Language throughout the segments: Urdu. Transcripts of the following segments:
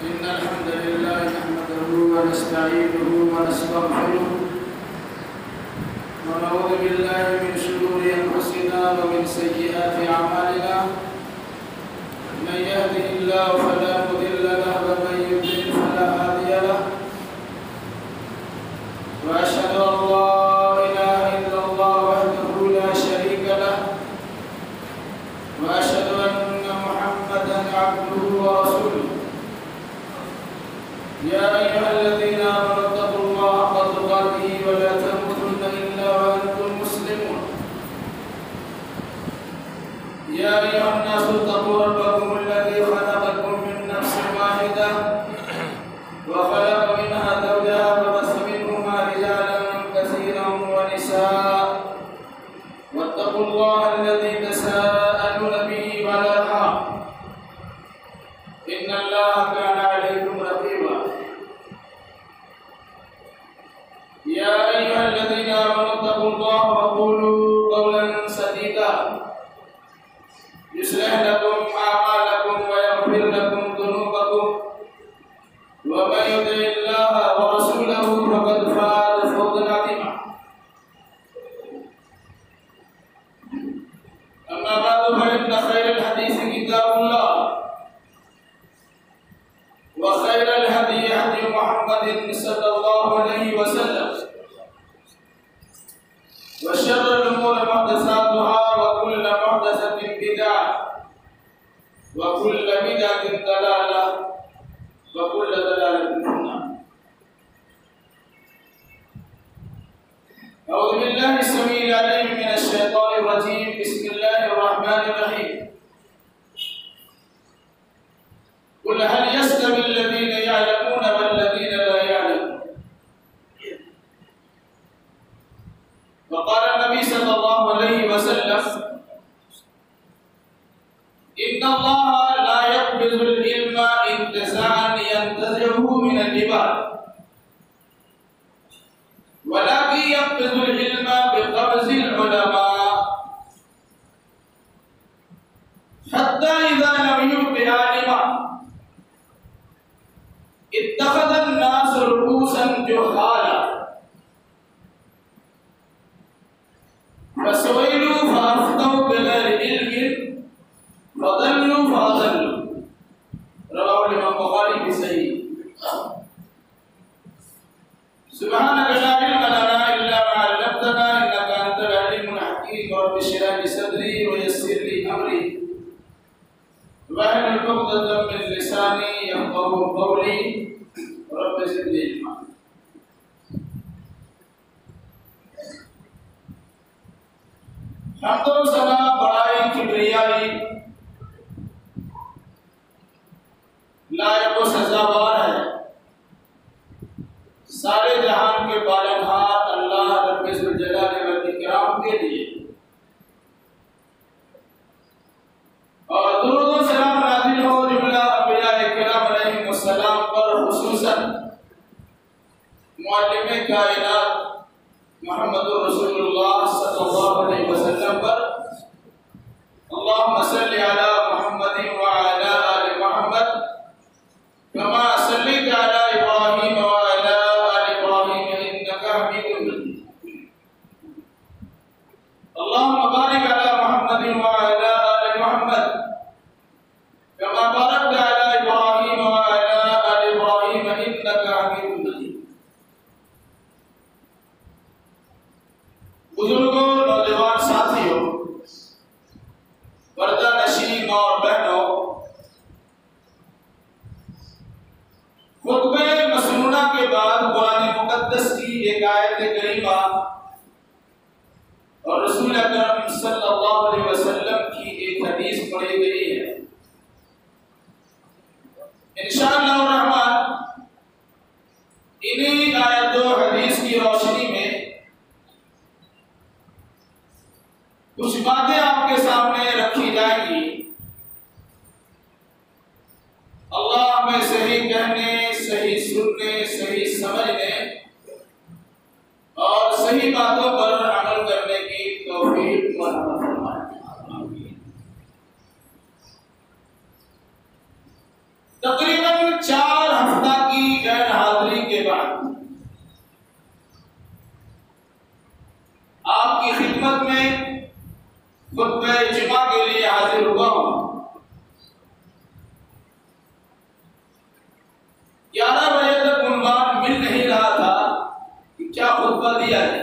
إن الحمد لله نحمده ونستعينه ونستغفره ونعوذ بالله من شرور أنفسنا ومن سيئات أعمالنا من يهده الله فلا مضل له ومن يضلل فلا هادي له وأشهد أن لا إله إلا الله وحده لا شريك له وأشهد أن محمدا عبده ورسوله يا أيها الذين آمنوا اتقوا الله حق تقاته ولا تموتن إلا وأنتم مسلمون يا أيها الناس اتقوا ربكم الذي خلقكم من نفس واحدة وخلق منها زوجها وبث منهما رجالا كثيرا ونساء واتقوا الله الذي تساءلون به والأرحام إن الله كان عليكم رقيبا يا أيها الذين آمنوا اتقوا الله وقولوا قولا سديدا يصلح لكم أعمالكم ويغفر لكم ذنوبكم ومن يطع الله ورسوله فقد فاز فوزا عظيما أما بعد فإن خير الحديث كتاب الله وخير الهدي هدي محمد صلى الله عليه وسلم وشر الأمور محدثاتها وكل محدثة بدعة وكل بدعة ضلالة وكل ضلالة في النار. أعوذ بالله السميع العليم من الشيطان الرجيم. بسم الله الرحمن الرحيم. قل هل يستوي الذين يعلمون والذين لا يعلمون. وقال النبي صلى الله عليه وسلم إن الله لا يقبض العلم انتزاعا ينتزعه من العباد ولكن يقبض العلم بقبض العلماء حتى إذا لم يبق عالما اتخذ الناس رؤوسا جهالا فسئلوا فأفتوا بغير علم فضلوا فأضلوا. رواه الإمام البخاري في صحيح. سبحانك لا علم لنا إلا ما علمتنا إنك أنت العليم الحكيم. رب اشرح لي صدري ويسر لي أمري واحلل عقدة من لساني يفقهوا قولي رب زدني علما. حمد و ثنا بڑائی کبریائی لائق و سزاوار ہے سارے جہان کے پالنہار اللہ رب ذوالجلال والاکرام کے لیے، اور درود و سلام نازل ہو جملہ انبیاء کرام علیہم السلام پر، خصوصاً معلم کائنات محمد رسول اللہ صلی اللہ علیہ وسلم پر۔ اللہم صلی علی محمد وعلی آل محمد کما صلیت علی ابراہیم وعلی آل ابراہیم انکا حمید مجید۔ اللہم بارک علی محمد وعلی آل محمد كما باركت على إبراهيم وعلى آل إبراهيم إنك حميد مجيد۔ بزرگوں، نوجوان ساتھیوں، پردہ نشین اور بہنوں، خطبہ مسنونہ کے بعد قرآن مقدس کی ایک آیت کریمہ اور رسول اکرم صلی اللہ علیہ وسلم کی ایک حدیث پڑھی گئی ہے۔ انشاءاللہ الرحمن انہی آیت و حدیث کی روشنی میں کچھ باتیں آپ کے سامنے رکھی جائیں گی۔ اللہ ہمیں صحیح کہنے، صحیح سننے، صحیح سمجھنے اور صحیح باتوں پر عمل کرنے کی توفیق عطا فرمائے۔ تقریباً تقریباً 4 ہفتہ کی غیر حاضری کے بعد آپ کی خدمت میں خطبہ جمعہ کے لیے حاضر ہوا ہوں۔ 11 بجے تک عنوان مل نہیں رہا تھا کہ کیا خطبہ دیا ہے۔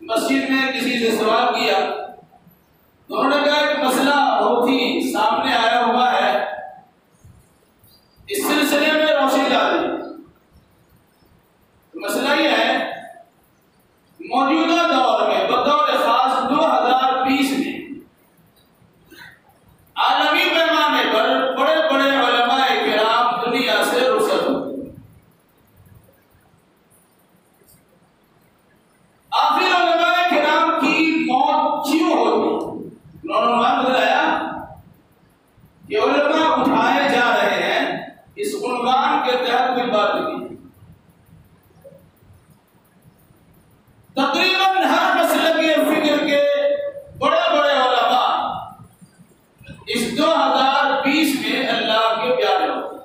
مسجد میں کسی سے سوال کیا تو انہوں نے کہا کہ مسئلہ بہت ہی سامنے آیا ہوا ہے، اس سلسلے میں روشنی ڈالیں۔ مسئلہ یہ ہے موجودہ دور میں بطور خاص 2020 میں عالمی پیمانے پر بڑے بڑے علماء کرام دنیا سے رخصت ہوتے ہیں۔ آخر علماء کرام کی موت کیوں ہوتی؟ انہوں نے عنوان بتایا کہ علماء اٹھائے جا رہے ہیں، اس عنوان کے تحت کوئی بات نہیں۔ تقریباً ہر مسلک کے فکر کے بڑے بڑے علماء اس 2020 میں اللہ کے پیارے ہوتے ہیں۔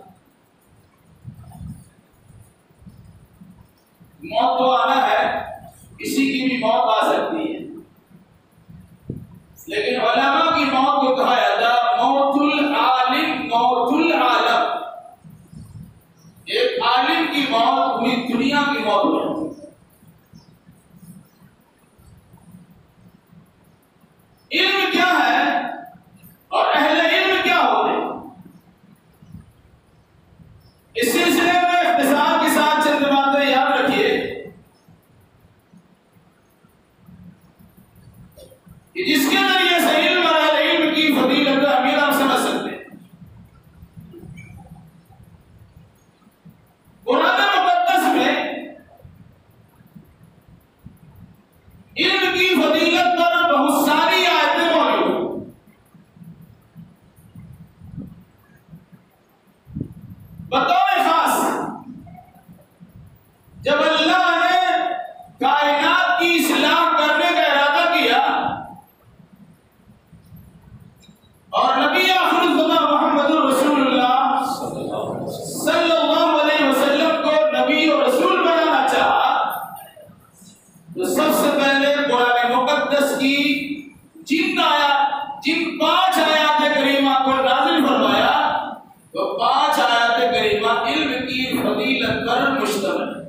موت تو آنا ہے، کسی کی بھی موت آ سکتی ہے، لیکن علماء کی موت کو کہا جاتا ہے موت العالم موت العالم۔ ایک عالم کی موت پوری دنیا کی موت ہے۔ علم کیا ہے اور اہل علم کیا ہوتے ہیں، اس سلسلے میں اختصار کے ساتھ چند باتیں یاد رکھیے کہ جس کے ذریعے سے علم اور اہل علم کی فضیلت امیر آپ سمجھ سکتے ہیں۔ قرآن مقدس میں علم کی فضیلت پر بہت ساری آیتیں موجود ہیں۔ بطور خاص جب اللہ نے کائنات کی اصلاح کرنے کا ارادہ کیا اور نبی آخر الزمان محمد رسول اللہ صلی اللہ علیہ وسلم کو نبی اور رسول بنانا چاہا تو سب سے پہلے قرآن مقدس کی جن 5 آیات کریمہ کو نازل فرمایا وہ 5 آیات کریمہ علم کی فضیلت پر مشتمل ہے۔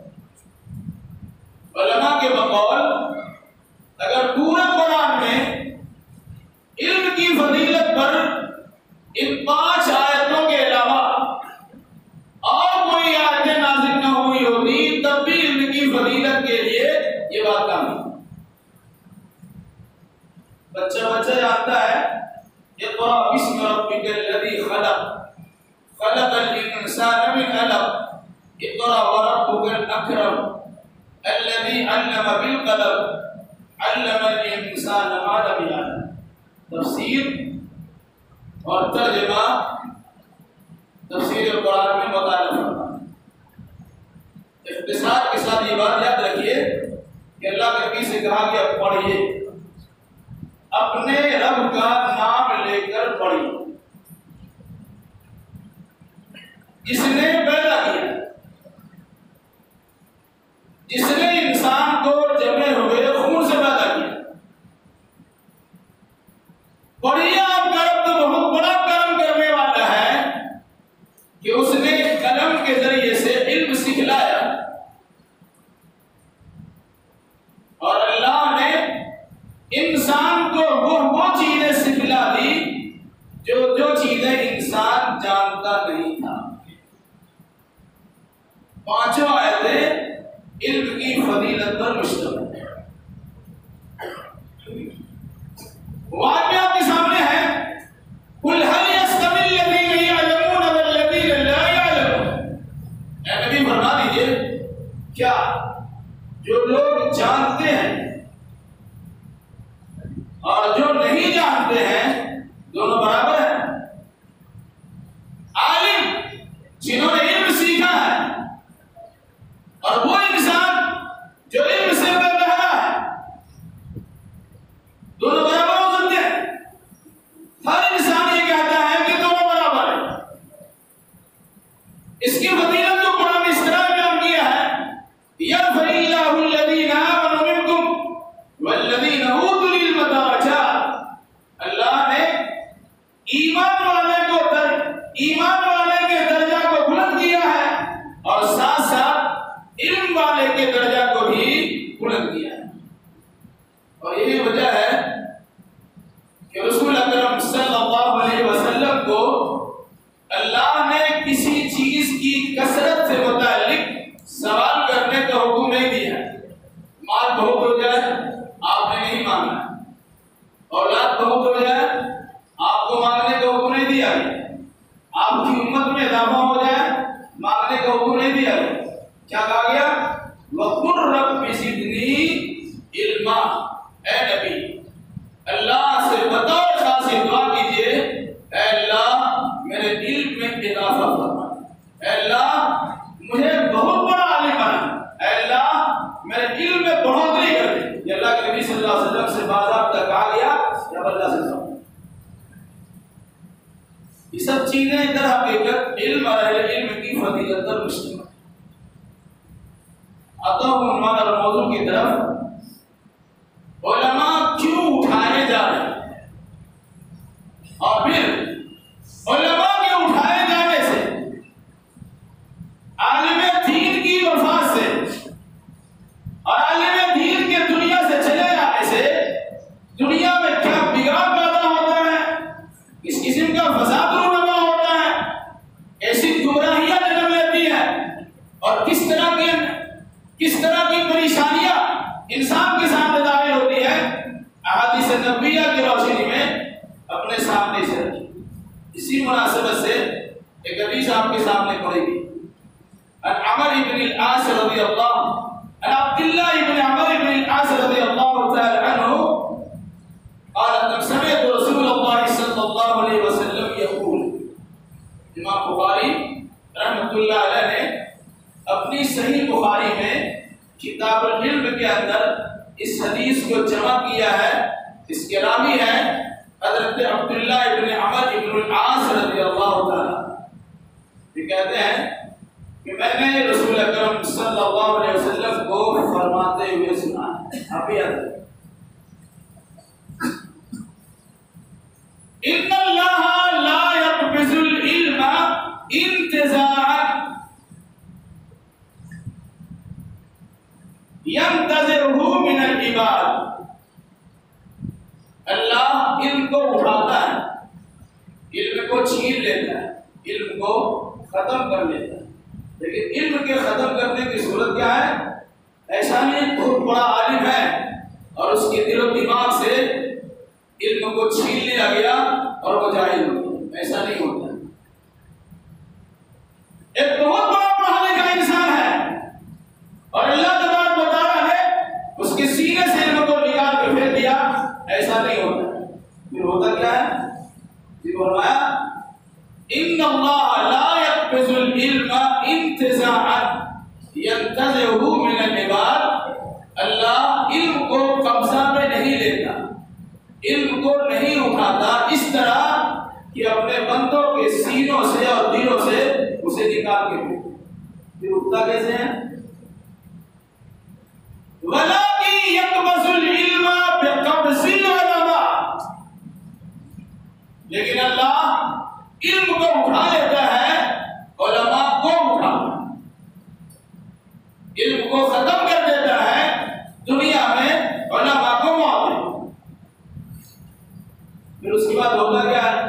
علماء کے بقول اگر پورے قرآن میں علم کی فضیلت پر ان 5 آیتوں کے علاوہ اور کوئی آیتیں نازل نہ ہوئی ہوتی تب بھی علم کی فضیلت کے لیے یہ بات کام ہے۔ بچہ جانتا ہے اقرأ بسم ربک الذی خلق خلق الانسان من علق اقرأ وربک الاکرم الذی علم بالقلم علم الانسان ما لم یعلم۔ تفسیر اور ترجمہ تفسیر قرآن میں مطالعہ فرمانا۔ اختصار کے ساتھ یہ بات یاد رکھیے کہ اللہ کے نبی سے کہا کہ اب پڑھیے، اپنے رب کا نام لے کر پڑھیے جس نے پیدا کیا، جس نے انسان کو جمے ہوئے خون سے پیدا کیا۔ پڑھیے آپ کا رب تو بہت بڑا کرم کرنے والا ہے کہ اس نے قلم کے ذریعے سے علم سکھلایا اور اللہ نے انسان کو وہ چیزیں سکھلا دی جو چیزیں انسان جانتا نہیں تھا۔ 5 آیتیں علم کی فضیلت پر مشتمل ہے۔ واقعہ آپ کے سامنے ہے قل هل يستوي الذين يعلمون والذين لا يعلمون۔ اے نبی فرما دیجئے کیا جو لوگ جانتے ہیں اور جو نہیں جانتے ہیں دونوں برابر ہیں؟ عالم جنہوں نے علم سیکھا ہے اور وہ انسان جو علم سے بے بہرا ہے دونوں برابر ہو سکتے ہیں؟ ہر انسان یہ کہتا ہے کہ دونوں برابر ہیں، اور یہی وجہ ہے کہ رسول اکرم صلی اللہ علیہ وسلم کو اللہ نے کسی چیز کی کثرت سے متعلق سوال کرنے کا حکم نہیں دیا ہے۔ مال بہت ہو جائے آپ نے نہیں مانگنا، اولاد بہت ہو جائے آپ کو مانگنے کا حکم نہیں دیا گیا، آپ کی امت میں اضافہ ہو جائے مانگنے کا حکم نہیں دیا گیا۔ کیا کہا گیا؟ وَقُلْ رَبِّ زِدْنِي عِلْمًا، اے نبی اللہ سے بطور خاصی دعا کیجئے، اے اللہ میرے علم میں اضافہ فرما، اے اللہ مجھے بہت بڑا عالم بنا، اے اللہ میرے علم میں بڑھوتری کر دے۔ یہ اللہ کے نبی صلی اللہ علیہ وسلم سے باضابطہ کہا گیا جب اللہ سے سوال۔ یہ سب چیزیں در حقیقت علم اور اہل علم کی فضیلت پر مشتمل ہے۔ آتا ہوں عنوان اور موضوع کی طرف، علماء کیوں اٹھائے جا رہے ہیں، اور پھر علماء کے اٹھائے جانے سے، عالم دین کی وفات سے اور عالم دین کے دنیا سے چلے جانے سے دنیا میں کیا بگاڑ پیدا ہوتا ہے، کس قسم کا فساد رونما ہوتا ہے، ایسی گمراہیاں جنم لیتی ہیں، اور کس طرح کی پریشانیاں انسان کے سامنے ظاہر ہوتی ہے، احادیث نبویہ کی روشنی میں اپنے سامنے سے رکھی۔ اسی مناسبت سے ایک حدیث آپ کے سامنے پڑے گی۔ عن عمر بن العاص رضی اللہ عن عبد الله بن عمر بن العاص رضی اللہ تعالی عنہ قال سمعت رسول اللہ صلی اللہ علیہ وسلم یقول، امام بخاری رحمۃ اللہ علیہ نے اپنی صحیح بخاری میں کتاب العلم کے اندر اس حدیث کو جمع کیا ہے۔ اس کے راوی ہیں حضرت عبداللہ ابن عمر ابن العاص رضی اللہ تعالیٰ۔ یہ کہتے ہیں کہ میں نے رسول اکرم صلی اللہ علیہ وسلم کو فرماتے ہوئے سنا ہے، آپ یاد رکھیں، ان اللہ لا يقبض العلم انتزاعا ينتزعه من العباد، اللہ علم کو اٹھاتا ہے، علم کو چھین لیتا ہے، علم کو ختم کر لیتا ہے، لیکن علم کے ختم کرنے کی صورت کیا ہے؟ ایسا نہیں بہت بڑا عالم ہے اور اس کے دل و دماغ سے علم کو چھین لیا گیا اور وہ جاہل ہو گیا، ایسا نہیں ہوتا۔ ایک بہت بڑا پڑھا لکھا انسان ہے اور اللہ تبارک و تعالیٰ نے اس کے سینے سے علم کو نکال کے پھیر دیا، ایسا نہیں ہوتا۔ پھر ہوتا کیا ہے؟ یہ فرمایا ان اللہ لا يقبض العلم انتزاعا ينتزعه من العباد، اللہ علم کو قبضہ میں نہیں لیتا، علم کو نہیں اٹھاتا اس طرح کہ اپنے بندوں کے سینوں سے اور دلوں سے اسے نکال کے پھر اٹھتا کیسے ہے؟ وَلَكِنْ يَقْبَضُ الْعِلْمَ بِقَبْضِ الْعُلَمَاءِ، لیکن اللہ علم کو اٹھا لیتا ہے، علماء کو اٹھا، علم کو ختم کر دیتا ہے، دنیا میں علماء کو موت۔ پھر اس کے بعد ہوتا کیا ہے؟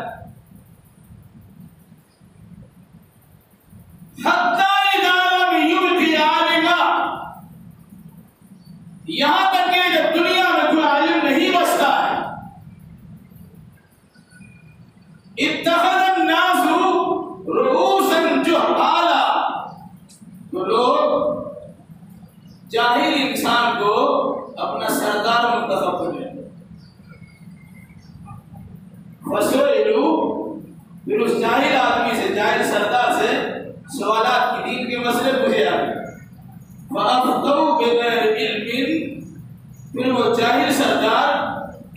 حَتَّى إِذَا لَمْ يُبْقِ عَالِمًا، یہاں تک کہ جب دنیا میں کوئی عالم نہیں بچتا ہے، اتخذ الناس رؤوسا جہالا، تو لوگ جاہل انسان کو اپنا سردار منتخب کر لیتے، فسئلوا، پھر اس جاہل آدمی سے، جاہل سردار سے سوالات کی، دین کے مسئلے پوچھے جاتے، فَأَفْتَوْا بِغَيْرِ عِلْمٍ، پھر وہ جاہل سردار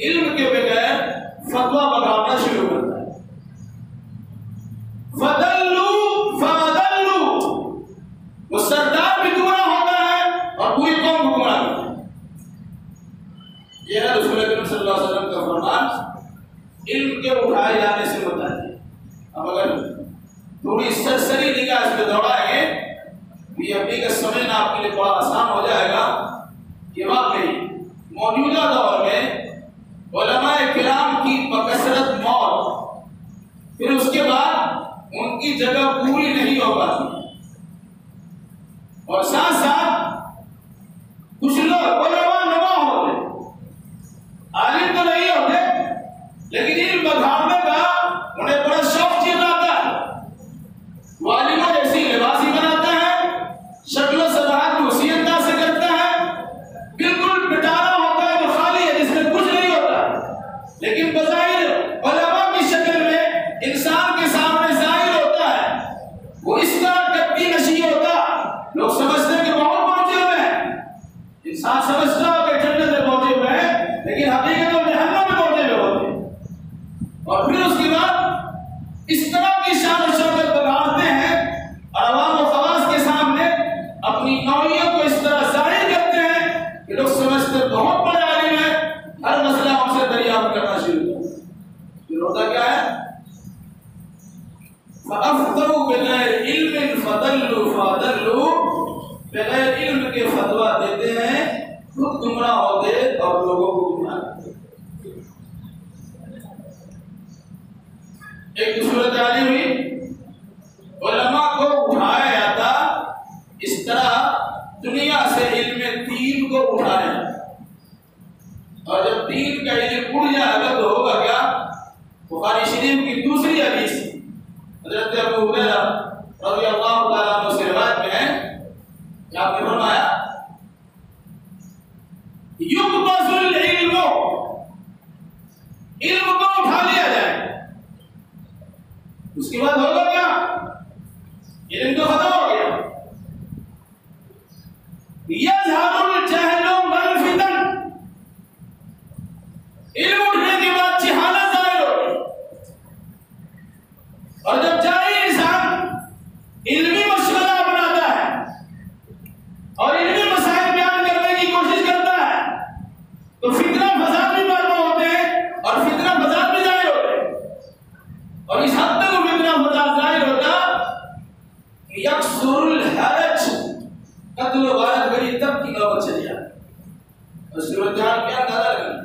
علم کے بغیر فتویٰ بتانا شروع کرتا ہے، فَضَلُّوا فَأَضَلُّوا، وہ سردار بھی گمراہ ہوتا ہے اور پوری قوم کو گمراہ کرتا ہے۔ یہ ہے رسول اکرم صلی اللہ علیہ وسلم کا فرمان علم کے اٹھائے جانے سے متعلق۔ اب اگر تھوڑی سرسری نگاہ اس پہ دوڑائیں گے یہ حقیقت سمجھنا آپ کے لیے بڑا آسان ہو جائے گا کہ واقعی موجودہ دور میں علماء کرام کی بکثرت موت، پھر اس کے بعد ان کی جگہ پوری نہیں ہو پاتی، اور ساتھ ساتھ کچھ لوگ علماء نما ہوتے، عالم تو نہیں ہوتے لیکن علم بکھارنے کا انہیں بڑا شوق چلاتا ہے، وہ عالموں جیسی لباسی بناتا ہے، شکل و صفات کو اسی انداز سے کرتا ہے، بالکل پٹارا ہوتا ہے جو خالی ہے جس میں کچھ نہیں ہوتا، لیکن بظاہر علماء کی شکل میں انسان کے سامنے ظاہر ہوتا ہے، وہ اس طرح کٹی نشی ہوتا، لوگ سمجھتے ہیں کہ بہت پہنچے ہوئے ہیں، انسان سمجھتا ہو کہ جنت میں پہنچے ہوئے ہیں لیکن حقیقت میں جہنم میں پہنچے ہوئے ہوتے ہیں، اور پھر اس کے بعد اس طرح کی شان و شوکت بگاڑتے ہیں اور عوام و خواص کے سامنے اپنی نوعیت کو اس طرح ظاہر کرتے ہیں کہ لوگ سمجھتے بہت بڑے عالم ہیں، ہر مسئلہ ان سے دریافت کرنا شروع کرتے ہیں۔ پھر ہوتا کیا ہے؟ فَأَفْتَوْا بِغَيْرِ عِلْمٍ فَضَلُّوا فَأَضَلُّوا، بغیر علم کے فتویٰ دیتے ہیں، خود گمراہ ہوتے اور لوگوں کو گمراہ کرتے۔ ایک صورت عالی ہوئی، علماء کو اٹھایا جاتا اس طرح دنیا سے علم دین کو اٹھایا، اور جب دین کا علم اڑ جائے گا تو ہوگا کیا؟ بخاری شریف کی دوسری حدیث حضرت ابو ہریرہ رضی اللہ تعالیٰ عنہ سے روایت میں ہے کہ آپ نے فرمایا یقبض العلم، علم کو اٹھا لیا جائے، اس کے بعد ہوگا کیا؟ علم تو ختم ہو گیا۔ یظہر الجہل والفتن، علم اٹھنے کے بعد جہالت ظاہر ہوگی، اور جب چاہے انسان علمی مشغلہ اپناتا ہے اور علمی مسائل بیان کرنے کی کوشش کرتا ہے تو فتنہ فساد بھی برپا ہوتے ہیں اور فتنہ فساد بھی ظاہر ہوتے ہیں، اور اس حد تک وہ فتنہ فساد ظاہر ہوتا کہ یکثر الحرج، قتل و غارت گری تب کی نوبت چلی جاتی، اور صورتحال کیا اندازہ کریں۔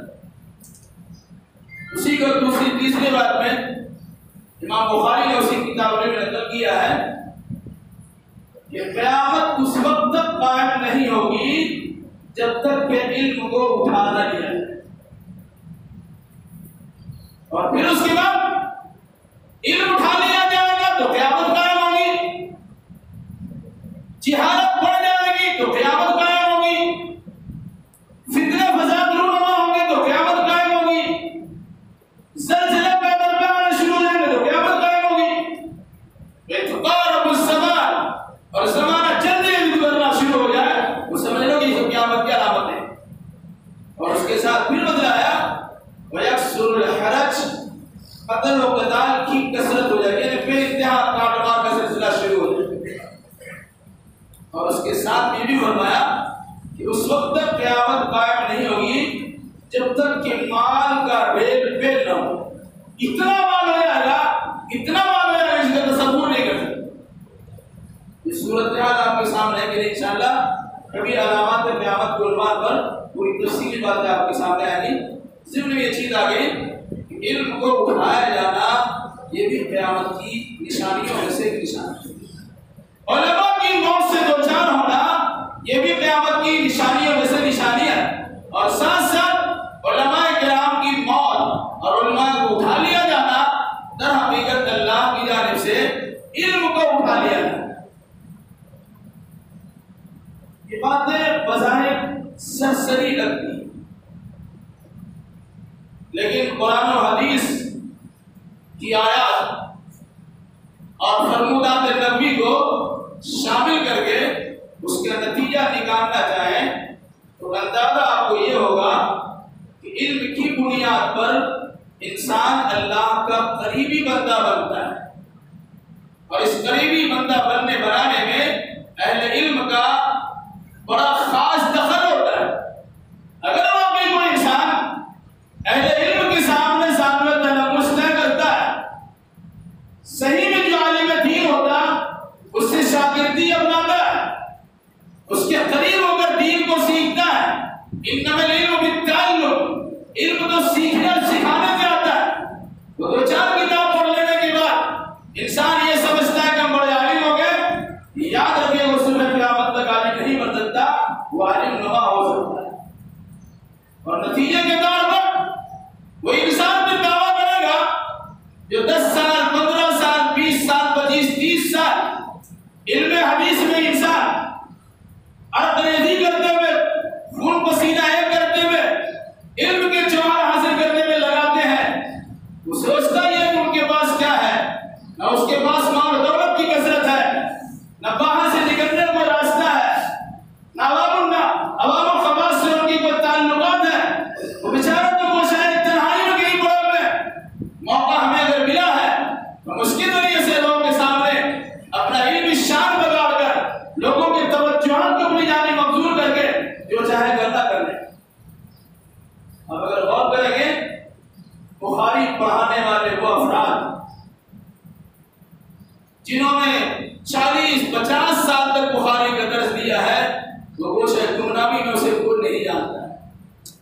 اسی کو دوسری تیسری بات میں امام بخاری نے اسی کتاب میں نقل کیا ہے کہ قیامت اس وقت تک قائم نہیں ہوگی جب تک کہ علم کو اٹھا نہ لیا جائے، اور پھر اس کے بعد علم اٹھا لیا جائے گا تو قیامت قائم ہوگی، جہالت بڑھ جائے گی تو قیامت قائم ہوگی، فتنہ فساد رونما ہوں گے تو قیامت قائم ہوگی، زلزلے پیدا ہونا شروع ہو جائیں گے تو قیامت قائم ہوگی، اعتقارب الزمان، اور زمانہ جلدی گزرنا شروع ہو جائے وہ سمجھ لو کہ یہ قیامت کی علامت ہے، اور اس کے ساتھ پھر بتلایا وَيَكْثُرُ الْحَرَجُ، قتل و قتال کی کثرت ہو جائے گی، یعنی بے انتہا کاٹ مار کا سلسلہ شروع ہو جائے گا، اور اس کے ساتھ یہ بھی فرمایا کہ اس وقت تک قیامت قائم نہیں ہوگی جب تک کہ مال کا ریل پہ نہ ہو، اتنا مال ہو جائے گا، اتنا مال ہو جائے گا جس کا تصور نہیں کر سکتے۔ یہ صورتحال آپ کے سامنے ہے کہ انشاءاللہ کبھی علامات قیامت کے عنوان پر پوری تفصیلی باتیں آپ کے سامنے آئیں گی۔ ضمن میں یہ چیز آ گئی کہ علم کو اٹھایا جانا یہ بھی قیامت کی نشانیوں میں سے ایک نشانی ہے، علماء کی موت سے دوچار ہونا یہ بھی قیامت کی نشانیوں میں سے نشانی ہے، اور ساتھ ساتھ علماء کرام کی موت اور علماء کو اٹھا لیا جانا در حقیقت اللہ کی جانب سے علم کو اٹھا لیا جانا۔ یہ باتیں بظاہر سرسری لگتی لیکن قرآن و حدیث کی آیات اور فرمودات نبوی کو شامل کر کے اس کا نتیجہ نکالنا چاہیں تو اندازہ آپ کو یہ ہوگا کہ علم کی بنیاد پر انسان اللہ کا قریبی بندہ بنتا ہے، اور اس قریبی بندہ بنانے میں اہل علم کا بڑا خاص دخل ہوتا ہے۔ اگر واقعی کوئی انسان اہل علم کے سامنے تلمس نہ کرتا ہے، صحیح میں جو عالم دین ہوتا اس سے شاگردی اپناتا ہے، اس کے قریب ہو کر دین کو سیکھتا ہے، انما العلم علم تو سیکھنے اور سکھانے سے آتا ہے. وہ 2-4 کتاب پڑھ لینے کے بعد انسان یہ سمجھتا ہے کہ ہم بڑے عالم ہو گئے. یاد رکھیے وہ صبح قیامت تک عالم نہیں بن سکتا، وہ عالم نما ہو سکتا ہے. اور نتیجے کے طور پر وہ انسان پھر دعویٰ کرے گا جو 10 سال 15 سال 20 سال 25 30 سال علم حدیث میں انسان ارتریزی کرتے ہوئے خون پسینہ ایک کرتے ہوئے علم کے جوہر حاصل کرنے میں لگاتے ہیں. وہ سوچتا ہی ہے کہ ان کے پاس کیا ہے، نہ اس کے پاس مال و دولت کی کثرت ہے، نہ باہر سے نکلنے کا راستہ ہے، نہ عوام و خواص سے ان کی کوئی تعلقات ہے. وہ بیچارہ تو وہ شاید تنہائی میں کہیں پڑے ہوئے. موقع ہمیں اگر ملا ہے تو اس کے ذریعے سے لوگوں کے سامنے اپنا علمی شان بگاڑ کر لوگوں کی توجہات کو اپنی جانب مبذول کر کے جو چاہے کرنا کر لیں. اب اگر غور کریں گے بخاری پڑھانے والے وہ افراد جنہوں نے 40-50 سال تک بخاری کا درس دیا ہے وہ شاید گمنامی میں اسے کوئی نہیں جانتا ہے.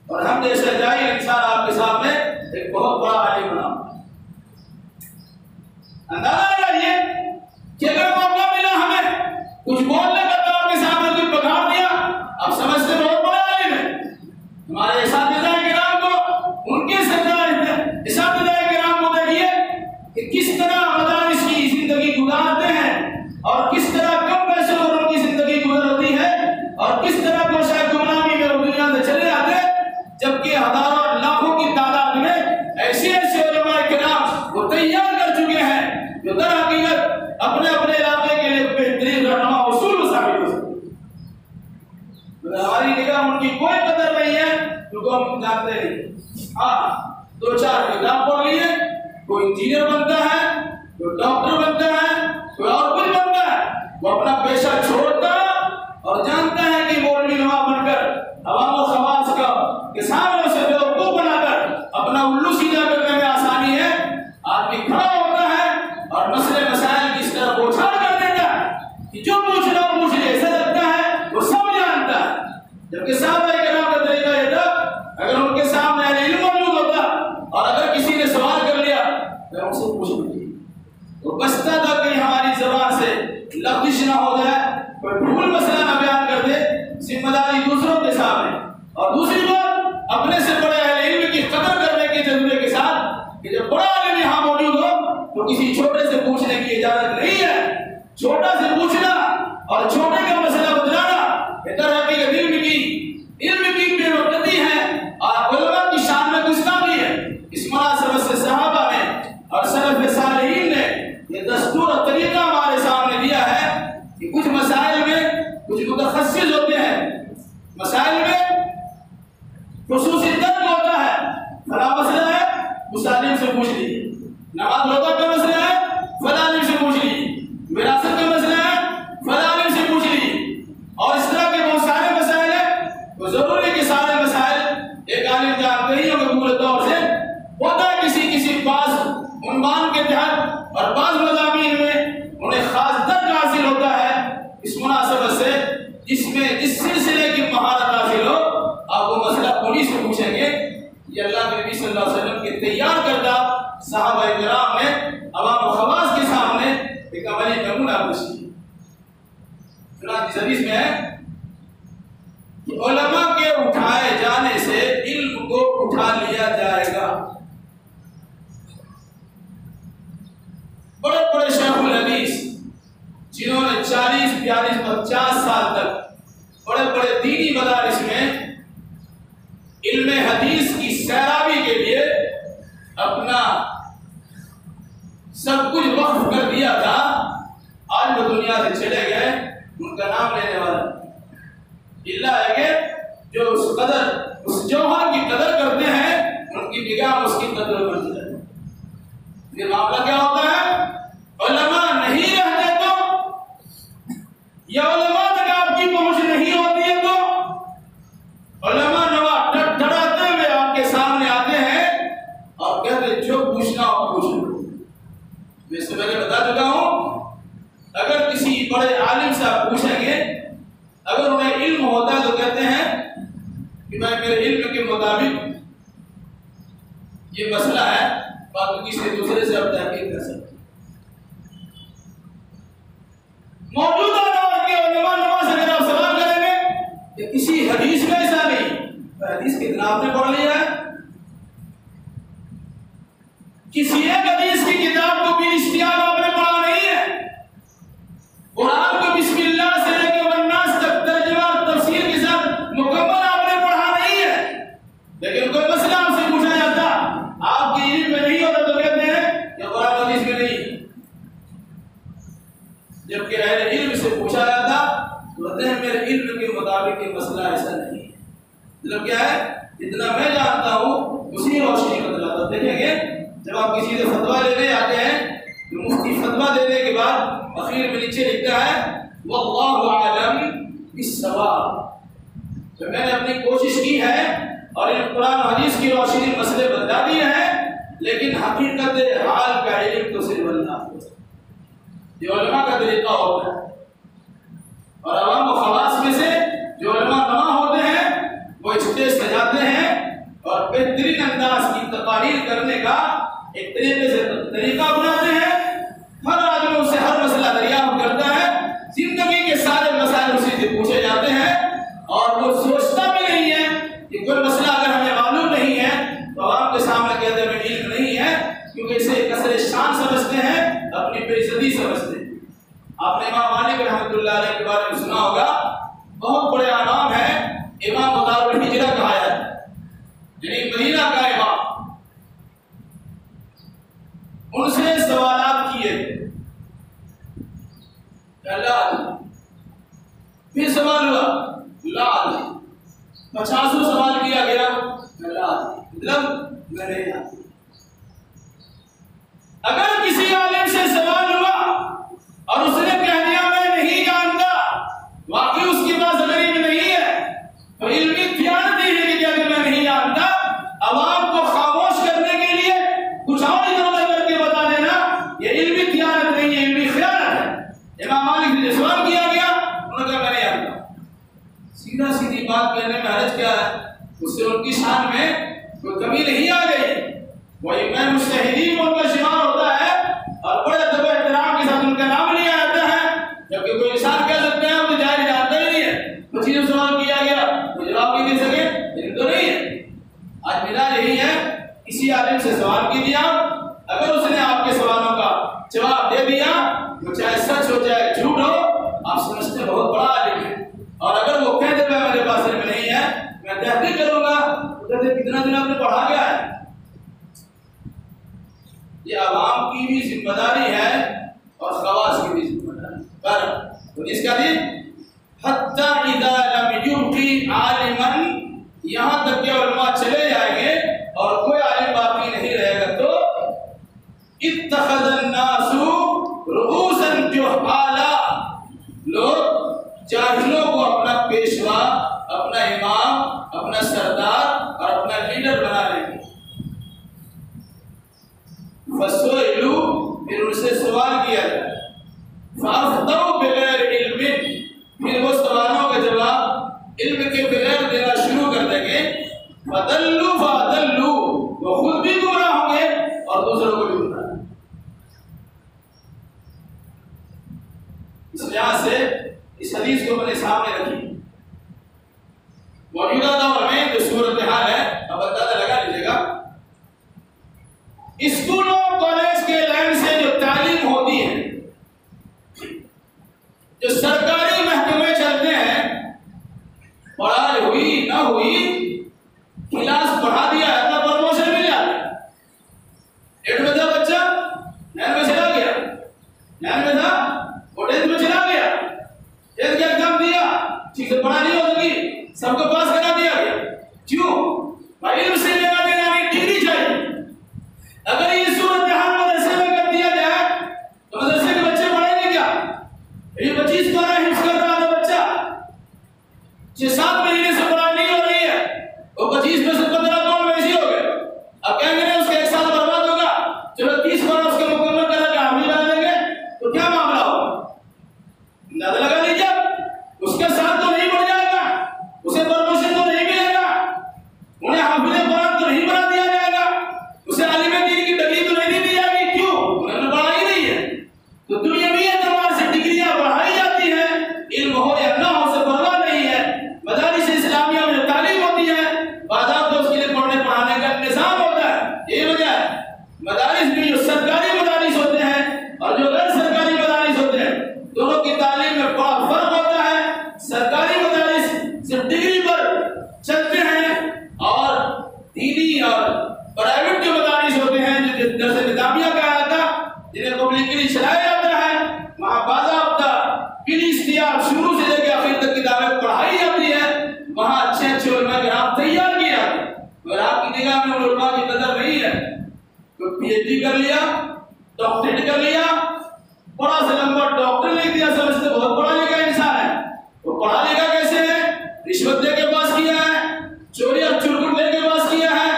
اور ہم جیسے جاہل انسان آپ کے سامنے ایک بہت بڑا عالم بنا. اندازہ کریے کہ اگر موقع ملا ہمیں کچھ بولنے کا تو آپ کے سامنے کچھ بگاڑ دیا، آپ سمجھتے بہت بڑا عالم ہے. ہمارے اساتذہ کرام کو ان کے سردار اساتذہ کرام کو دیکھیے کہ کس طرح مدارس کی زندگی گزارتے ہیں اور کس طرح کم پیسوں میں ان کی زندگی گزر ہوتی ہے اور کس طرح وہ شاید گمنامی میں دنیا سے چلے آتے، جبکہ ہزاروں لاکھوں کی تعداد میں ایسے علماء کرام وہ تیار کر چکے ہیں جو در حقیقت اپنے اپنے علاقے کے لیے بہترین رہنما اصول ثابت ہو سکتے. ہماری نگاہ ان کی کوئی قدر نہیں ہے کیونکہ ہم جانتے ہیں. ہاں 2-4 کتاب پڑھ لیے، کوئی انجینئر بنتا ہے، کوئی ڈاکٹر بنتا ہے، کوئی اور کچھ بنتا ہے. وہ اپنا پیشہ چھوڑتا اور جانتا ہے کہ مولوی نما بن کر عوام و خواص کا کسان سے بیوقوف بنا کر اپنا الو سیدھا کرنے میں آسانی ہے. آدمی کھڑا ہوتا ہے اور مسئلے مسائل کی اس طرح بوچھاڑ کر دیتا ہے کہ جو پوچھنا ہو پوچھ لے. ایسا لگتا ہے وہ سب جانتا ہے، جبکہ صحابہ کرام کا طریقہ یہ تھا اگر ان کے سامنے علم موجود ہوتا اور اگر کسی نے سوال کر لیا تو ان سے پوچھ لیجیے. تو بچتا تھا کہ ہماری زبان سے لغزش نہ ہو جائے، کوئی بھول مسئلہ نہ بیان کر دے، ذمہ داری دوسروں کے سامنے. اور دوسری بات اپنے سے بڑے اہل علم کی قدر کرنے کے جذبے کے ساتھ کہ جب بڑا عالم یہاں موجود ہو تو کسی چھوٹے سے پوچھنے کی اجازت نہیں ہے. چھوٹا سے پوچھنا اور چھوٹے کا مسئلہ بدلانا یہ در حقیقت علم کی بے وقتی ہے اور علماء کی شان میں گستاخی ہے. اس مناسبت سے صحابہ نے اور سلف صالحین نے یہ دستور اور طریقہ ہمارے سامنے دیا ہے کہ کچھ مسائل میں کچھ متخصص ہوتے ہیں، مسائل میں خصوصی درد ہوتا ہے. فلاں مسئلہ ہے اس عالم سے پوچھ لیجیے. نماز روزہ کا مسئلہ ہے فلاں عالم سے پوچھ لیجیے. وراثت کا مسئلہ ہے فلاں عالم سے پوچھ لیجیے. اور اس طرح کے بہت سارے مسائل ہیں تو ضروری کہ سارے مسائل ایک عالم جانتے ہی ہوگا پورے طور سے. ہوتا ہے کسی بعض عنوان کے تحت اور بعض مضامین میں انہیں خاص درد حاصل ہوتا ہے. اس مناسبت سے جس سلسلے کی مہارت حاصل ہو آپ وہ مسئلہ انہی سے پوچھیں گے. یہ اللہ کے نبی صلی اللہ علیہ وسلم کے تیار کردہ صحابہ کرام نے عوام و خواص کے سامنے ایک عملی نمونہ پیش کیا. چنانچہ حدیث میں ہے کہ علماء کے اٹھائے جانے سے علم کو اٹھا لیا جائے گا. بڑے بڑے شیخ الحدیث جنہوں نے 40-50 سال تک بڑے بڑے دینی مدارس میں علم حدیث کی سیرابی کے لیے اپنا سب کچھ وقف کر دیا تھا، آج وہ دنیا سے چلے گئے. ان کا نام لینے والا اللہ ہے کہ جو اس جوہر کی قدر کرتے ہیں ان کی نگاہ اس کی قدر کرتے ہیں. یہ معاملہ کیا ہوتا ہے؟ علماء نہیں رہتے تو یا علماء تک آپ کی پہنچ نہیں ہوتی ہے تو علماء ڈراتے ہوئے آپ کے سامنے آتے ہیں اور کہتے جو پوچھنا ہو پوچھ لو. میں سے پہلے بتا چکا ہوں اگر کسی بڑے عالم سے آپ پوچھیں گے اگر انہیں علم ہوتا ہے تو کہتے ہیں کہ میں میرے علم کے مطابق یہ مسئلہ ہے، باقی کسی دوسرے سے آپ تحقیق کر سکتے ہیں۔ موجودہ دور کے علماء نماز اگر آپ سلام کریں گے کہ کسی حدیث میں ایسا نہیں، حدیث کتنا آپ نے پڑھ لیا ہے؟ کسی ایک حدیث کی کتاب کو بھی اشتہار آپ نے پڑھا نہیں ہے۔ قرآن کو بسم اللہ سے لے کے والناس تک ترجمہ اور تفسیر کے ساتھ مکمل آپ نے پڑھا نہیں ہے، لیکن کوئی مسئلہ آپ سے پوچھا جاتا آپ کی علم میں نہیں ہوتا تو کہتے ہیں کہ قرآن حدیث میں نہیں ہے، جبکہ اہل علم سے پوچھا جاتا تو کہتے ہیں میرے علم کے مطابق یہ مسئلہ ایسا نہیں ہے۔ مطلب کیا ہے؟ جتنا میں جانتا ہوں اسی روشنی میں بتلاتا۔ دیکھیں گے جب آپ کسی سے فتویٰ لینے آتے ہیں تو مفتی فتویٰ دینے کے بعد اخیر میں نیچے لکھتا ہے واللہ اعلم بالصواب۔ تو میں نے اپنی کوشش کی ہے اور ان قرآن حدیث کی روشنی میں مسئلے بتا دیے ہیں، لیکن حقیقت حال کا علم تو صرف اللہ کو ہے۔ یہ علماء کا طریقہ ہوتا ہے، اور عوام و خواص میں سے جو علماء نما ہوتے ہیں وہ اسٹیج سجاتے ہیں اور بہترین انداز کی تقاریر کرنے کا ایک طریقہ اپناتے ہیں۔ ہر آدمی اس سے ہر مسئلہ دریافت کرتا ہے، زندگی کے سارے مسائل اسی سے پوچھے جاتے ہیں، اور وہ سوچتا بھی نہیں ہے کہ کوئی مسئلہ اگر ہمیں معلوم نہیں ہے تو عوام کے سامنے کہتے ہیں ہمیں علم نہیں ہے، کیونکہ اسے کثر شان سمجھتے ہیں، اپنی بے عزتی سمجھتے ہیں۔ آپ نے امام مالک رحمۃ اللہ علیہ کے بارے میں سنا ہوگا، بہت بڑے امام ہیں، امام دار الہجرہ کہا جاتا ہے، یعنی مدینہ کا امام۔ ان سے سوالات کیے اللہ، پھر سوال ہوا لال، 50 سوال کیا گیا اللہ، مطلب میں نہیں جانتا۔ اگر کسی عالم سے سوال ہوا اور اس نے کہہ دیا میں نہیں جانتا، واقعی اس کے پاس اگر علم نہیں ہے تو علمی خیانت ہی ہے کہ اگر میں نہیں جانتا عوام کو خاموش کرنے کے لیے کچھ اور ادھر کر کے بتا دینا، یہ علمی خیانت نہیں ہے، علمی خیانت ہے۔ امام مالک سے سوال کیا گیا، انہوں نے کہا میں نہیں جانتا۔ سیدھا سیدھی بات کہنے میں حرج کیا ہے؟ اس سے ان کی شان میں کوئی کمی نہیں آ گئی، وہی میں مجتہدین میں ان کا شمار ہوتا ہے اور بڑے ادب و احترام کے ساتھ ان کا نام لیا جاتا ہے، جبکہ کوئی انسان کہہ سکتے ہیں مجھے جاہل جانتا ہی نہیں ہے، کچھ چیزوں سوال کیا گیا وہ جواب نہیں دے سکے، لیکن تو نہیں ہے۔ آج ملا یہی ہے، کسی عالم سے سوال کیجیے آپ، اگر اس نے آپ کے سوالوں کا جواب دے دیا، وہ چاہے سچ ہو چاہے جھوٹ ہو، آپ سمجھتے بہت بڑا عالم ہے، اور اگر وہ کہہ دے گا میرے پاس علم نہیں ہے میں تحقیق کروں گا، تو کہتے کتنا دن آپ نے پڑھا گیا ہے۔ یہ عوام کی بھی ذمہ داری ہے اور خواص کی بھی ذمہ داری پر حدیث کا دن حتی اذا لم یبقی عالما، یہاں تک کہ علماء چلے جائیں گے اور کوئی عالم باقی نہیں رہے گا تو اتخذ الناس رؤوسا جہالا، لوگ جاہلوں کو اپنا پیشوا، اپنا امام، اپنا سردار اور اپنا لیڈر بنا لیں گے۔ فسئلوا، پھر ان سے سوال کیا جائے، فافتوا بغیر علم، پھر وہ سوالوں کا جواب علم کے بغیر دینا شروع کر دیں گے۔ فضلوا فاضلوا، وہ خود بھی گمراہ ہوں گے اور دوسروں کو بھی گمراہ۔ اس لحاظ سے اس حدیث کو اپنے سامنے رکھیے۔ موجودہ دور میں جو صورتحال ہے اب اندازہ لگا لیجیے گا، اسکولوں کالج کے لائن سے جو تعلیم ہوتی ہے، جو سرکاری محکمے چلتے ہیں، پڑھائی ہوئی نہ ہوئی، کلاس پڑھا دیا اپنا پروموشن مل جاتا ہے۔ 8 میں تھا بچہ 9 میں چلا گیا، 9 میں تھا وہ 10 میں چلا گیا، 10 کا ایگزام دیا، ٹھیک سے پڑھا نہیں ہو سکی، سب کو پاس کرا دیا گیا۔ کیوں؟ علم سے لینا دینا نہیں، ڈگری چاہیے۔ اگر یہ صورتحال مدرسے میں کر دیا جائے تو مدرسے کے بچے پڑھیں گے کیا؟ یہ 25 پارہ حفظ کر رہا تھا بچہ، 6-7 مہینے سے پڑھائی نہیں ہو رہی ہے، مدارس میں جو سرکاری مدارس ہوتے ہیں اور جو غیر سرکاری مدارس ہوتے ہیں دونوں کی تعلیم میں بڑا فرق ہوتا ہے. سرکاری مدارس صرف ڈگری پر چلتے ہیں اور دینی اور پرائیویٹ جو مدارس ہوتے ہیں جو درس نظامیہ کہا جاتا جنہیں پبلکلی چلایا جاتا ہے وہاں باضابطہ بلا اختیار شروع سے لے کے آخر تک کتابیں پڑھائی جاتی ہے. وہاں اچھے اچھے علماء کرام تیار کیے جاتے ہیں. اگر آپ کی نگاہ میں علماء کی قدر نہیں ہے تو پی ایچ ڈی کر لیا ڈاکٹریٹ کر لیا بڑا سے لمبا ڈاکٹر لکھ دیا سمجھتے بہت پڑھا لکھا انسان ہے. وہ پڑھا لکھا کیسے ہے؟ رشوت دے کے پاس کیا ہے چوری اور چرگٹ لے کے پاس کیا ہے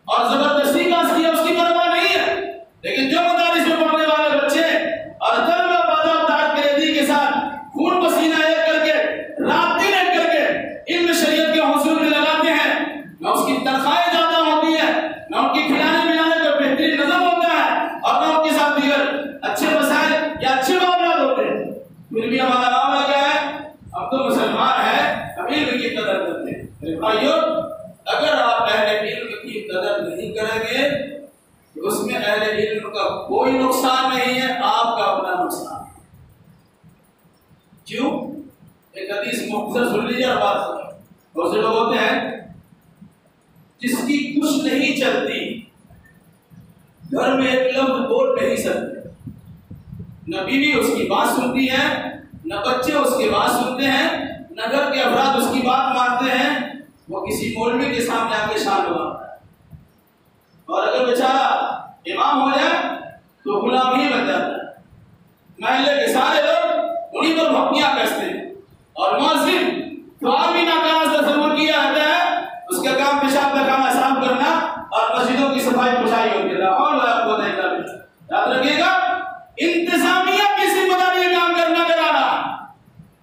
اور زبردستی پاس کیا اس کی پرواہ نہیں ہے. لیکن جو مدارس میں پڑھنے والے بچے اور طلبہ باضابطہ قیدی کے ساتھ خون پسینہ ایک کر کے رات دن ایک کر کے علم شریعت کے حصول میں لگاتے ہیں نہ اس کی تنخواہیں زیادہ ہوتی ہے نہ ان کی کھلانے پلانے کا بہترین نظم ہوتا ہے اور نہ ان کے ساتھ دیگر اچھے مسائل یا اچھے معاملات ہوتے ہیں. پھر بھی ہمارا معاملہ کیا ہے؟ ہم تو مسلمان ہیں ہم علم کی قدر کرتے ہیں. میرے بھائیو اگر آپ اہل علم کی قدر نہیں کریں گے تو اس میں اہل علم کا کوئی نقصان نہیں ہے آپ کا اپنا نقصان. کیوں؟ ایک حدیث مختصر سن لیجیے اور بات سنیں. بہت سے لوگ ہوتے ہیں جس کی کچھ نہیں چلتی گھر میں ایک لفظ بول نہیں سکتے نہ بیوی اس کی بات سنتی ہے نہ بچے اس کی بات سنتے ہیں نہ گھر کے افراد اس کی بات مانتے ہیں. وہ کسی مولوی کے سامنے آ کے شان لگاتا ہے اور اگر بیچارہ امام ہو جائے تو غلام ہی بن جاتا ہے. محلے کے سارے لوگ انہیں پر بھپیاں کستے ہیں اور مؤذن تو آدمی ناکارہ تصور کیا جاتا ہے اس کا کام پیشاب کا کھانا صاف کرنا اور مسجدوں کی صفائی پہنچائی ہوتی ہے. اور یاد رکھیے گا انتظامیہ کی ذمہ داری ہے کام کرنا کرانا.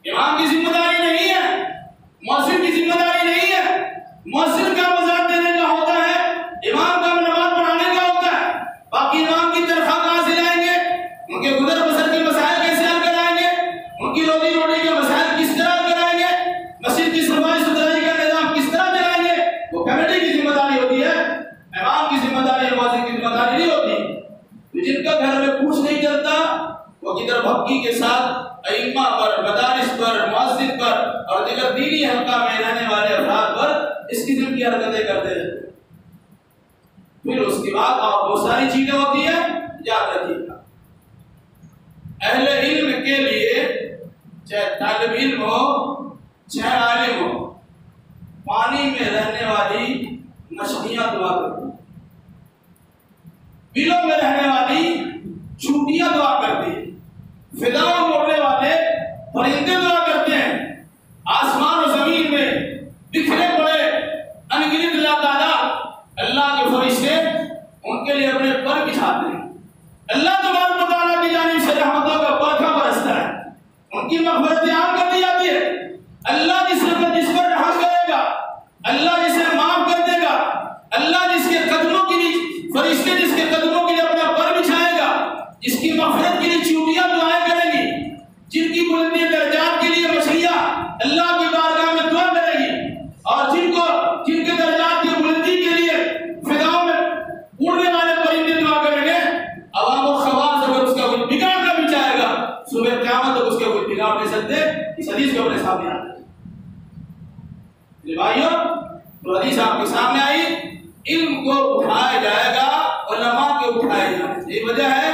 امام کی ذمہ داری نہیں ہے مؤذن کی ذمہ داری نہیں ہے. مؤذن کا وضاحت دینے کا ہوتا ہے امام کا نماز پڑھانے کا ہوتا ہے. باقی امام کی تنخواہ کہاں سے لائیں گے ان کے گزر بسر کے مسائل کیسے حل کرائیں گے ان کی روزی روٹی کے مسائل کس طرح کرائیں گے مسجد کی صفائی ستھرائی کا نظام کس طرح چلائیں گے وہ کمیٹی کی ذمہ داری ہوتی ہے. امام کی ذمہ داری مؤذن کی ذمہ داری نہیں ہوتی. جن کا گھر میں کچھ نہیں چلتا وہ کدھر بھکی کے ساتھ ائمہ پر مدارس پر مؤذن پر اور دیگر دینی حلقہ میں رہنے والے افراد پر اس قسم کی حرکتیں کرتے ہیں. پھر اس کے بعد اور بہت ساری چیزیں ہوتی ہیں یاد رکھیے گا. اہل علم کے لیے چاہے طالب علم ہو چاہے عالم ہو پانی میں رہنے والی مچھلیاں دعا کرتی ہیں بلوں میں رہنے والی چونٹیاں دعا کرتی ہیں فضاؤں میں اڑنے والے پرندے دعا کرتے ہیں. آسمان و زمین میں بکھرے پڑے انگنت لاتعداد اللہ کے فرشتے ان کے لیے اپنے پر بچھاتے ہیں. اللہ تبارک و تعالیٰ کی جانب سے رحمتوں کا برکھا برستا ہے ان کی مغفرت عام کر دی جاتی ہے. اللہ جس پر رحم کرے گا اللہ جسے معاف کر دے گا اللہ جس کے قدموں کے لیے فرشتے جس کے قدموں کے لیے اپنا پر بچھائے گا جس کی مغفرت کے لیے چونٹیاں دعائیں کریں گی جن کی بلندی درجات کے لیے مچھلیاں اللہ کی بارگاہ میں دعا کرے گی اور جن کے درجات کی بلندی کے لیے فضاؤں میں اڑنے والے پرندے دعا کریں گے. عوام و خواص اگر اس کا کوئی بگاڑ کر بھی چاہے گا صبح قیامت تک اس کا کوئی بگاڑ نہیں سکتے. اس حدیث کو اپنے سامنے آتا ہے بھائیوں. تو حدیث آپ کے سامنے آئی علم کو اٹھایا جائے گا علماء کے اٹھائے جائے گا. یہ وجہ ہے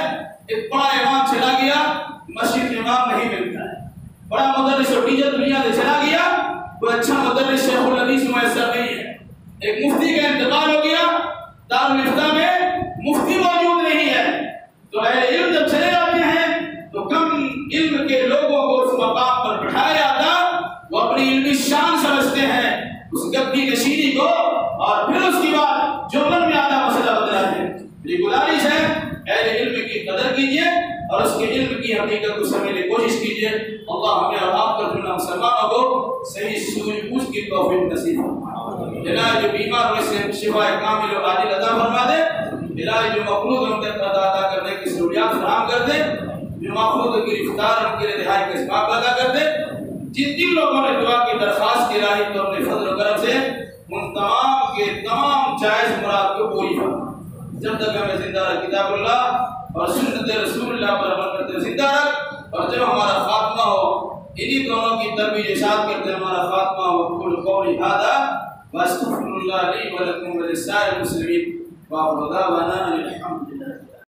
ایک بڑا امام چلا گیا مسجد میں امام نہیں ملتا ہے. بڑا مدرس اور ٹیچر دنیا سے چلا گیا کوئی اچھا مدرس شیخ الحدیث میسر نہیں ہے. ایک مفتی کا انتقال ہو گیا دارالفتہ میں مفتی موجود نہیں ہے. تو اہل علم جب چلے جاتے ہیں تو کم علم کے لوگوں کو اس مقام پر بٹھایا جاتا وہ اپنی علمی شان سمجھتے ہیں اس گدی نشینی کو اور پھر اس کے بعد جو من میں آتا مسئلہ بتلاتے ہیں. میری گزارش ہے اہل علم کی قدر کیجیے اور اس کے علم کی حقیقت کو سمجھنے کی کوشش کیجیے. اللہ ہمیں اور آپ پر دنیا مسلمانوں کو صحیح سوچ بوجھ کی توفیق نصیب فرمائے. الہی جو بیمار ہوئے سے شفا کامل و عاجل عطا فرما دے. الہی جو مقروض ان کے ادا کرنے کی سہولیات فراہم کر دے. جو مقروض کی گرفتار ان کے لیے رہائی کا اسباب پیدا کر دے. جن لوگوں نے دعا کی درخواست کی الہی تو اپنے فضل و کرم سے ان تمام کے تمام جائز مراد کو پوری فرما. جب تک ہمیں زندہ رکھ کتاب اللہ اور سنت رسول اللہ پر عمل کرتے زندہ رکھ، اور جب ہمارا خاتمہ ہو انہی دونوں کی ترویج اشاعت کرتے ہمارا خاتمہ ہو۔ قول قولی ھذا واستغفر اللہ لی ولکم ولسائر المسلمین وآخر دعوانا الحمد